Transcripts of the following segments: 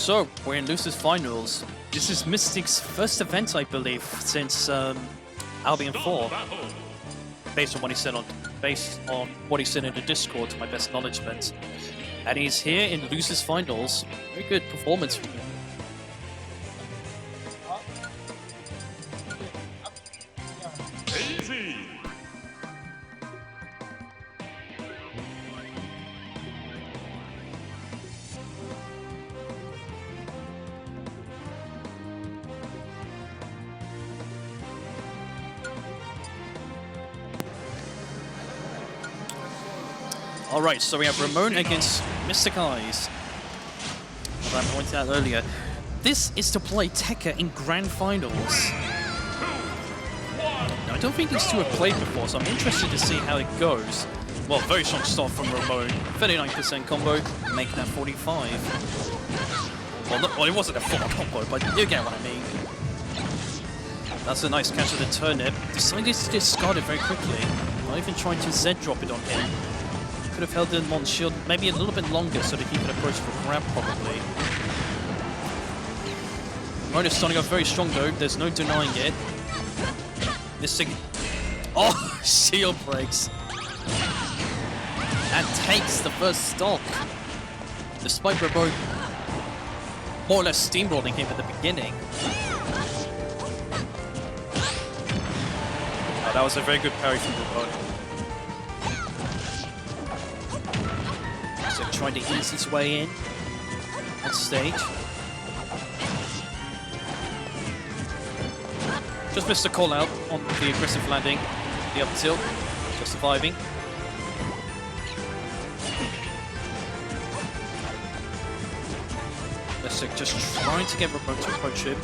So, we're in Lucis Finals. This is Mystic's first event, I believe, since Albion 4. Based on what he said in the Discord, to my best knowledgement. And he's here in Lucis Finals. Very good performance from him. Alright, so we have Rahmone against MysticEyes. As I pointed out earlier, this is to play Tekka in Grand Finals. Now, I don't think these two have played before, so I'm interested to see how it goes. Well, very strong start from Rahmone. 39% combo, make that 45. Well, it wasn't a full combo, but you get what I mean. That's a nice catch of the turnip. Decided to discard it very quickly. Not even trying to Z-drop it on him. Could have held him on shield maybe a little bit longer so that he could approach for grab, probably. Rahmone is starting off very strong though, there's no denying it. Mystic... Oh! Shield breaks. And takes the first stock. Despite Rahmone more or less steamrolling him at the beginning. Oh, that was a very good parry from Rahmone. So trying to ease his way in on stage. Just missed a call out on the aggressive landing, the up tilt, just surviving. Mystic just trying to get Rahmone to approach him.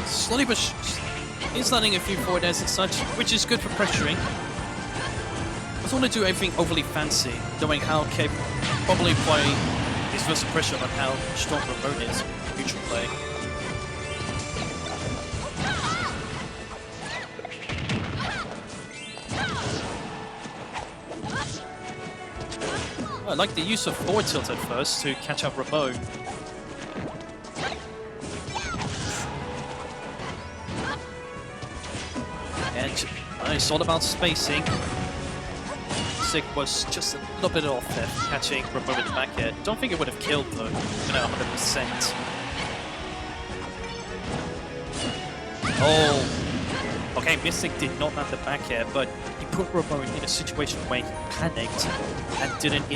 Slowly but he's landing a few forward airs and such, which is good for pressuring. I don't want to do anything overly fancy, knowing how capable, probably play his versus pressure on how strong Rahmone is in neutral play. I like the use of forward tilt at first to catch up Rahmone. And it's all about spacing. Was just a little bit off there, catching Rahmone in the back air. Don't think it would have killed though, 100%. Oh! Okay, Mystic did not land the back air, but he put Rahmone in a situation where he panicked and didn't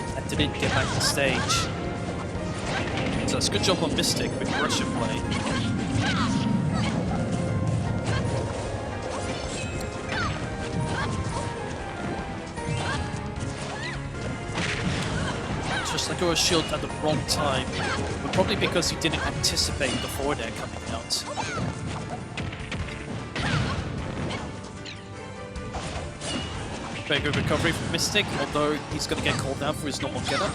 get back on stage. So it's a good job on Mystic with Russian play. Just like a shield at the wrong time, but probably because he didn't anticipate the forward air coming out. Very good recovery from Mystic, although he's going to get called out for his normal getup.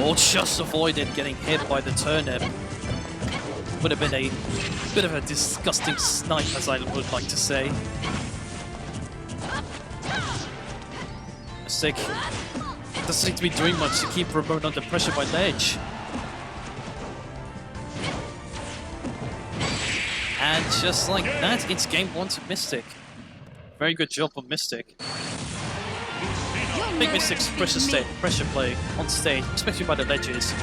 Or just avoided getting hit by the turnip. Would have been a bit of a disgusting snipe, as I would like to say. Mystic doesn't seem to be doing much to keep Rahmone under pressure by ledge. And just like that, it's game 1 to Mystic. Very good job on Mystic. I think Mystic's pressure play on stage, especially by the ledges,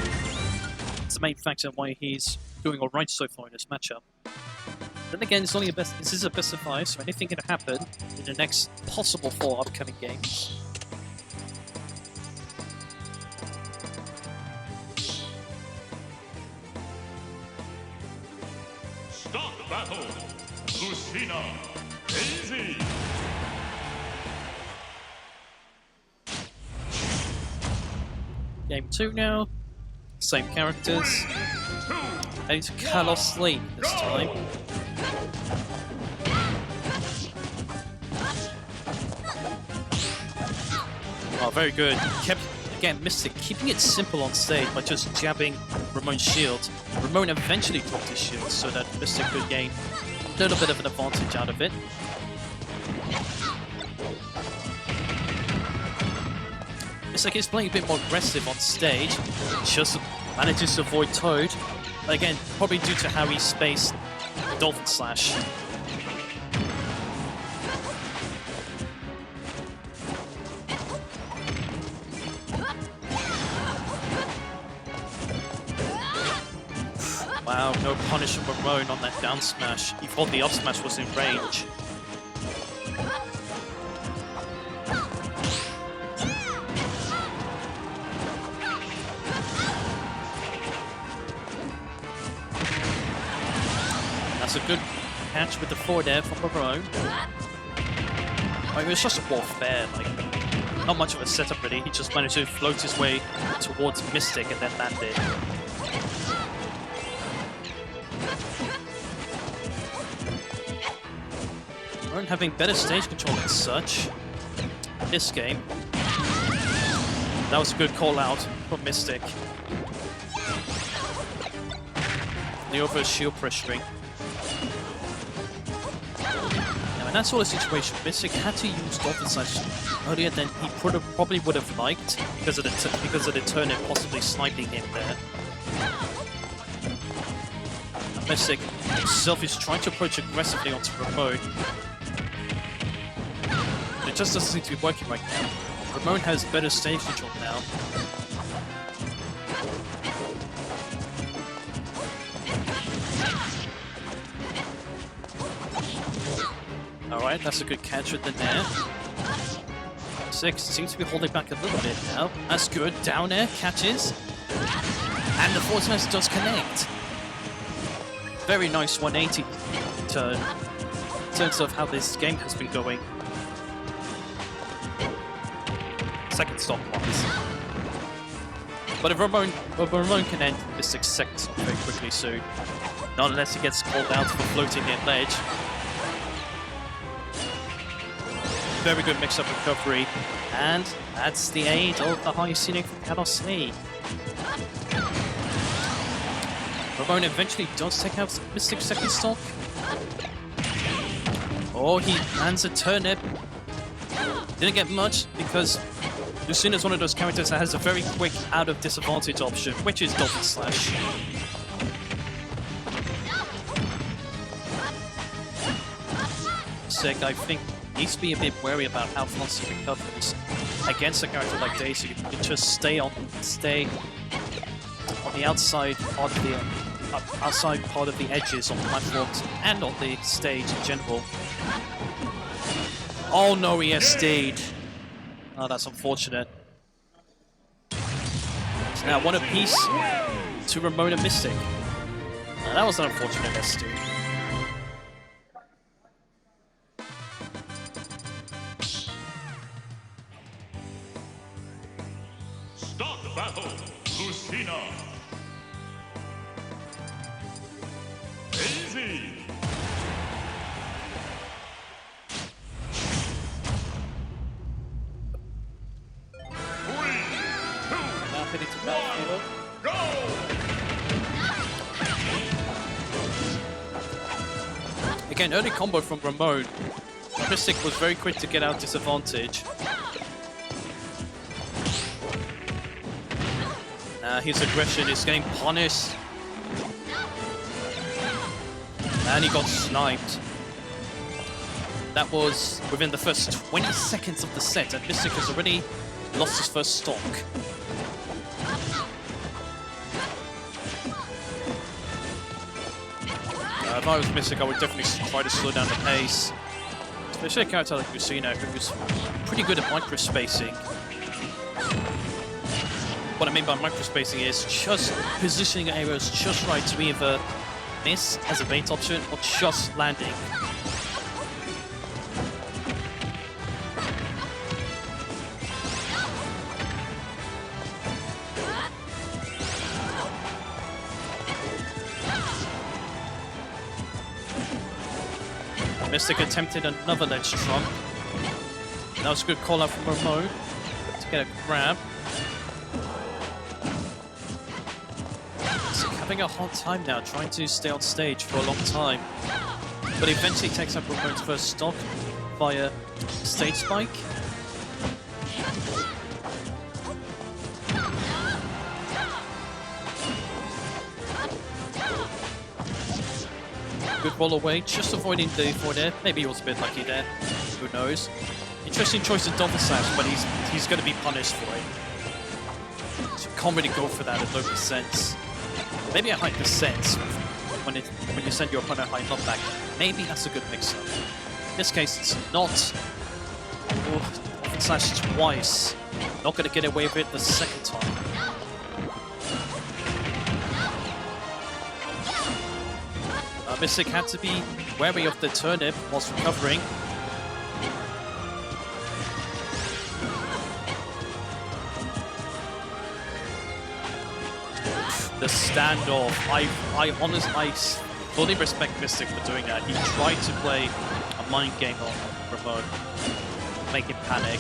it's the main factor why he's doing alright so far in this matchup. Then again, it's only this is a best of 5, so anything can happen in the next possible 4 upcoming games. Start battle! Lucina, Easy! Game 2 now. Same characters. Heading to Kalos Lane this time. Oh, very good. Again, Mystic keeping it simple on stage by just jabbing Rahmone's shield. Rahmone eventually dropped his shield so that Mystic could gain a little bit of an advantage out of it. Mystic is playing a bit more aggressive on stage. Just manages to avoid Toad. Again, probably due to how he spaced the Dolphin Slash. Wow, no punish from Rahmone on that down smash. He thought the up smash was in range. That's a good catch with the forward air from Rahmone. I mean, it's just a ball fair, like, not much of a setup really. He just managed to float his way towards Mystic and then land it. Rahmone having better stage control and such this game. That was a good call out from Mystic. The over shield pressuring. And that sort of situation, Mystic had to use Dolphin Slash earlier than he probably would have liked because of the turnip possibly sniping him there. And Mystic himself is trying to approach aggressively onto Rahmone. But it just doesn't seem to be working right now. Rahmone has better stage control now. Alright, that's a good catch with the nair. Six seems to be holding back a little bit now. That's good. Down air catches. And the forward smash does connect. Very nice 180 turn in terms of how this game has been going. Second stock wise. But if Rahmone can end Mystic's second stock very quickly soon. Not unless he gets called out for floating in ledge. Very good mix-up recovery, and that's the aid of the high ceiling from Carlos Lee. Rahmone eventually does take out Mystic's second stock. Oh, he lands a turnip. Didn't get much because Lucina is one of those characters that has a very quick out of disadvantage option, which is Dolphin Slash. Sick, I think, needs to be a bit wary about how fast he recovers against a character like Daisy. You can just stay on the outside part of the edges on platforms and on the stage in general. Oh no, he SD'd. Oh, that's unfortunate. So now one apiece to Rahmone and Mystic. That was an unfortunate SD. Start battle, Lucina. Easy. Now heading to battlefield. Go! Again, early combo from Rahmone. Mystic was very quick to get out disadvantage. His aggression is getting punished. And he got sniped. That was within the first 20 seconds of the set, and Mystic has already lost his first stock. If I was Mystic, I would definitely try to slow down the pace. Especially a character like Lucina, who's pretty good at microspacing. What I mean by microspacing is just positioning arrows just right to either miss as a bait option or just landing. Mystic attempted another ledge trump. That was a good call out from Rahmone to get a grab. Having a hard time now, trying to stay on stage for a long time. But eventually takes up Rahmone's first stock via stage spike. Good roll away, just avoiding the forward air. Maybe he was a bit lucky there. Who knows? Interesting choice of Dolphin Slash, but he's going to be punished for it. So can't really go for that at low percents. Maybe a high percent when you send your opponent high knockback. Maybe that's a good mix-up. In this case, it's not. Oh, Dolphin Slash twice. Not going to get away with it the second time. Mystic had to be wary of the turnip whilst recovering. The standoff. I fully respect Mystic for doing that. He tried to play a mind game on Rahmone, make him panic.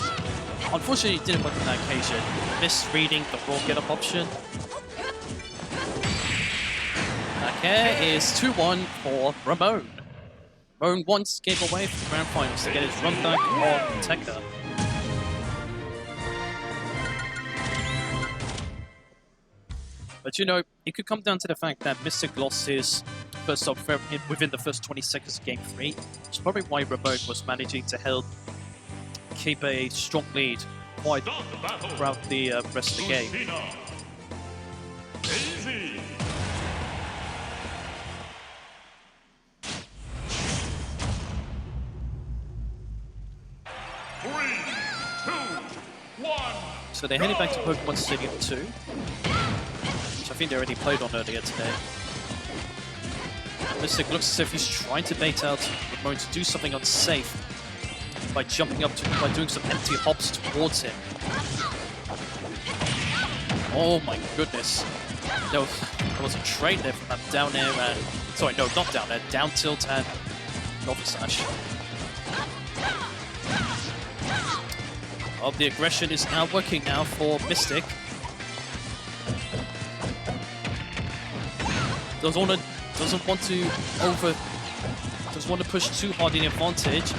Unfortunately, he didn't work on that occasion. Misreading the raw get-up option. Okay, is 2-1 for Rahmone. Rahmone once gave away from the Grand Finals to get his run back on Tekka. But you know, it could come down to the fact that Mystic lost his first stock within the first 20 seconds of Game 3. It's probably why Rahmone was managing to keep a strong lead quite throughout the rest of the game. Easy. So they're heading back to Pokemon Stadium 2, which I think they already played on earlier today. Mystic looks as if he's trying to bait out Rahmone to do something unsafe by doing some empty hops towards him. Oh my goodness. There was a trade there from that down air and... Sorry, no, not down air, down tilt and Dolphin Slash. Oh, the aggression is now working now for Mystic. Doesn't want to push too hard in advantage.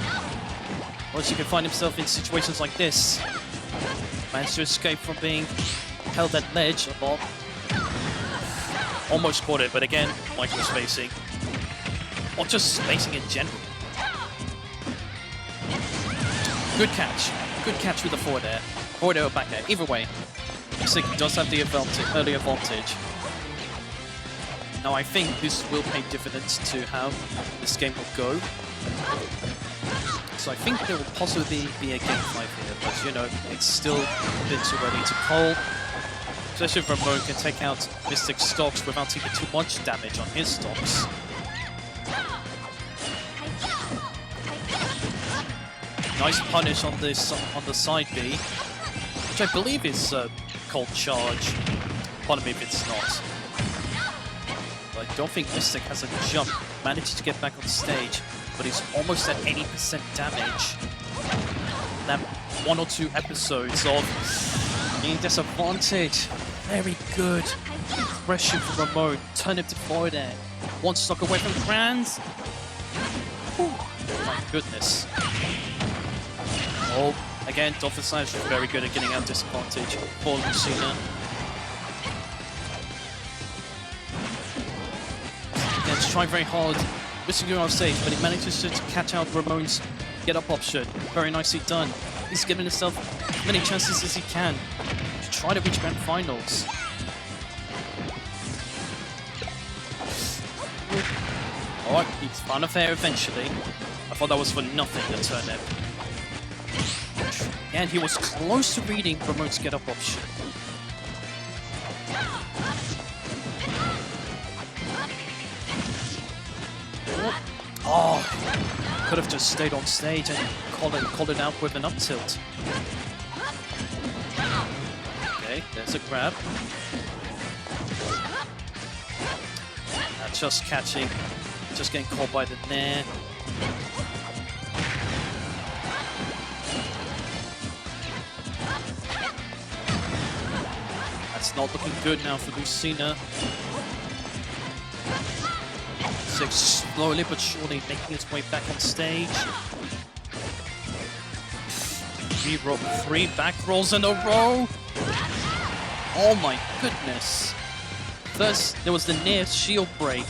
Or else he can find himself in situations like this. Managed to escape from being held at ledge a lot. Almost caught it, but again, micro spacing. Or just spacing in general. Good catch. Good catch with the forward air. Forward air or back air. Either way, Mystic does have the early advantage. Now I think this will pay dividends to how this game will go. So I think there will possibly be a Game 5 here, but you know, it's still a bit too early to call. Especially if Rahmone can take out Mystic's stocks without taking too much damage on his stocks. Nice punish on the side B, which I believe is called charge. Pardon me if it's not. But I don't think Mystic has a jump. Managed to get back on stage, but he's almost at 80% damage. That 1 or 2 episodes of being disadvantaged. Very good. Aggression from Rahmone. Turn him to forward air. One stock away from Franz. My goodness. Oh, again, Dolphin Slash is very good at getting out disadvantage for Lucina. Again, it's trying very hard, missing you on stage, but he manages to catch out Rahmone's get-up option. Very nicely done. He's given himself as many chances as he can to try to reach Grand Finals. Alright, he's found a fair eventually. I thought that was for nothing, the turnip. And he was close to reading Rahmone's get-up option. Oh, could have just stayed on stage and called it out with an up tilt. Okay, there's a grab. Just catching, just getting caught by the nair. That's not looking good now for Lucina. Six slowly but surely making his way back on stage. 3 back rolls in a row. Oh my goodness. First, there was the near shield break.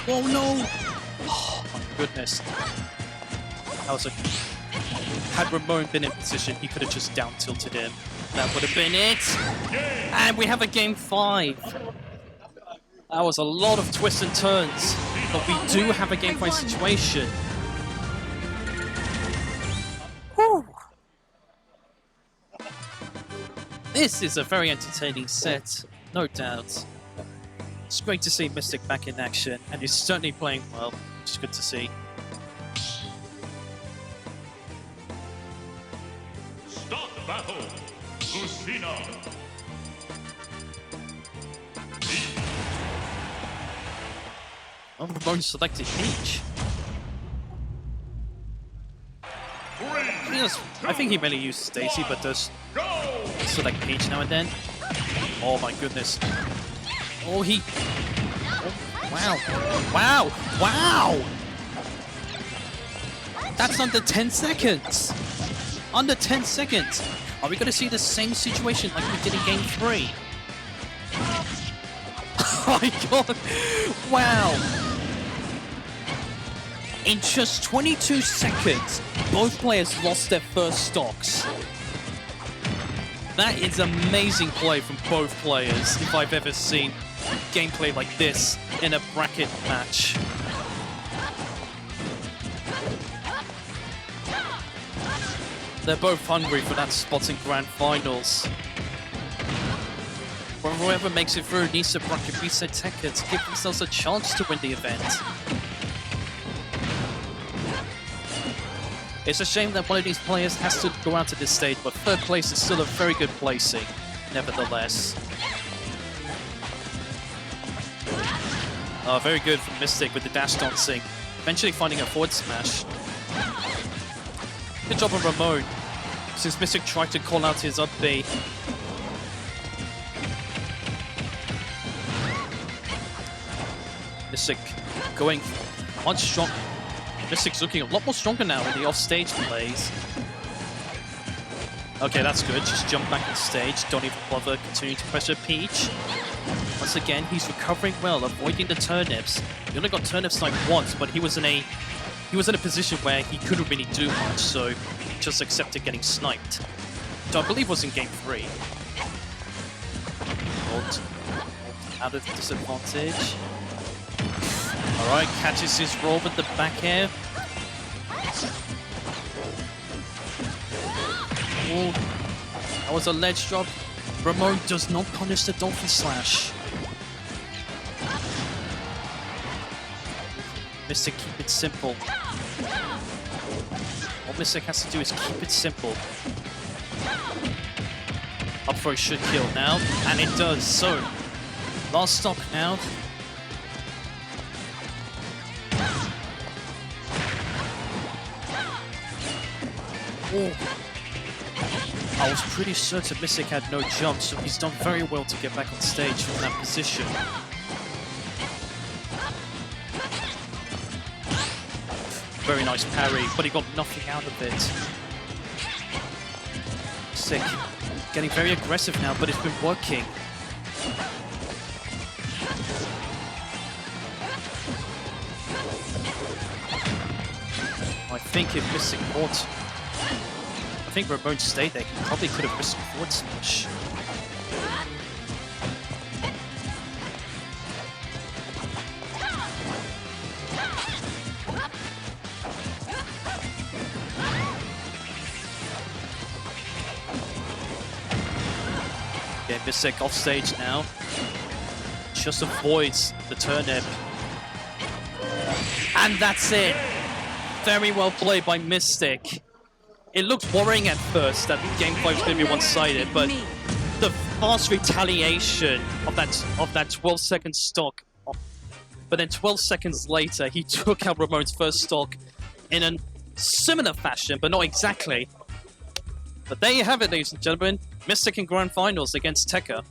Oh no! goodness. That was a... Had Rahmone been in position, he could have just down tilted him. That would have been it. And we have a game 5. That was a lot of twists and turns, but we do have a game 5 situation. Whew. This is a very entertaining set, no doubt. It's great to see Mystic back in action, and he's certainly playing well, which is good to see. Start battle, Lucina. Oh, Rahmone selected Peach. Yes, I think he mainly uses Daisy, but does select Peach now and then. Oh my goodness. Oh, he... Oh, wow. Wow! Wow! That's under 10 seconds! Under 10 seconds! Are we going to see the same situation like we did in Game 3? Oh my god! Wow! In just 22 seconds, both players lost their first stocks. That is amazing play from both players, if I've ever seen gameplay like this in a bracket match. They're both hungry for that spot in Grand Finals. But whoever makes it through needs to bracket reset Tekka to give themselves a chance to win the event. It's a shame that one of these players has to go out to this stage, but third place is still a very good placing, nevertheless. Oh, very good from Mystic with the dash dancing, eventually finding a forward smash. Good job on Rahmone, since Mystic tried to call out his up B. Mystic going much strong. Mystic's looking a lot more stronger now in the off-stage plays. Okay, that's good. Just jump back on stage. Don't even bother. Continue to pressure Peach. Once again, he's recovering well, avoiding the turnips. He only got turnip sniped once, but he was in a position where he couldn't really do much, so he just accepted getting sniped. So I believe was in Game 3. Ult out of disadvantage. Alright, catches his roll with the back air. Oh, that was a ledge drop. Rahmone does not punish the Dolphin Slash. Mystic, keep it simple. All Mystic has to do is keep it simple. Up throw should kill now, and it does. So, last stop now. Oh. I was pretty certain Mystic had no jump, so he's done very well to get back on stage from that position. Very nice parry, but he got nothing out of it. Mystic getting very aggressive now, but it's been working. I think if Mystic caught... I think Rahmone stayed there, he probably could have risked forward smash. Yeah, Mystic off stage now. Just avoids the turnip. And that's it! Very well played by Mystic. It looked worrying at first that Game 5 was going to be one-sided, but the fast retaliation of that 12-second stock. But then 12 seconds later, he took out Rahmone's first stock in a similar fashion, but not exactly. But there you have it, ladies and gentlemen. Mystic in Grand Finals against Tekka.